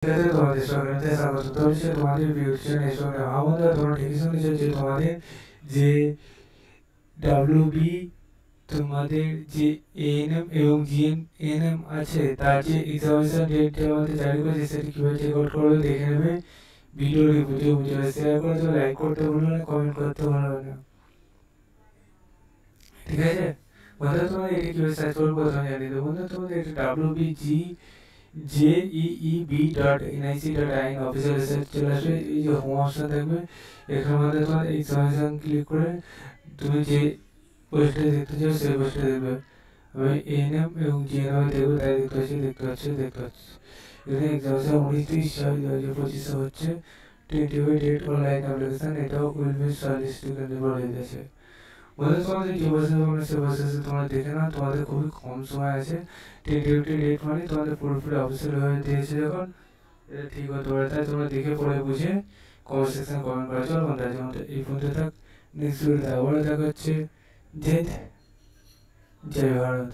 তোমাদের সরকারিতে স্বাগত। তো হচ্ছে তোমাদের বিউটিশিয়ান এসব আমাদের তোমরা ঠিকই শুনেছো যে তোমাদের যে ডাব্লিউবি তোমাদের যে এএনএম এবং জিএনএম আছে তার যে এক্সামিনেশন ডেট আমাদের জারি করেছে সেটা কীভাবে চেক আউট করবে দেখে নেবে। ভিডিওটি বুঝে বুঝে শেয়ার করে দেবে, লাইক করতে ভুলো না, কমেন্ট করতে ভুলো না, ঠিক আছে বন্ধুরা। তোমরা এটা কীভাবে সার্চ করবে প্রথমে জানিয়ে দেবো বন্ধুরা। তোমাদের এটা ডাব্লিউবিজি jeeb.nic.in অফিসিয়াল ওয়েবসাইট চলে আসবে। এই যে হোম অপশন থাকবে এখানের মধ্যে তোমার এই সাজেশন ক্লিক করে তুমি যে পোস্টটা দেখতে চাও সেই পোস্টটা দেখবে। আমি এএনএম এবং জিএনএম দেখবো, তাই দেখতে পাচ্ছি এখানে এক্সামিনেশন 19/3/2025 হচ্ছে 25 ডেট অনলাইন অ্যাপ্লিকেশন। এটাও উইল বি শর্টলিস্টেড বলে দিয়েছে বন্ধুরা। তোমাদের যে প্রসেস হবে সেই প্রসেসে তোমরা দেখে নাও, তোমাদের খুবই কম সময় আছে। টেন্টেটিভ ডেট মানে তোমাদের পুরোপুরি অফিসিয়াল হয়ে দিয়েছে যখন এটা ঠিক হতে পারে, তাই তোমরা দেখে পড়ে বুঝে কমেন্ট সেকশনে কমেন্ট করা। চলো বন্ধুরা যেমন এই পর্যন্ত থাক, নেক্সট ভিডিওতে আবারও দেখা হচ্ছে। জয় ভারত।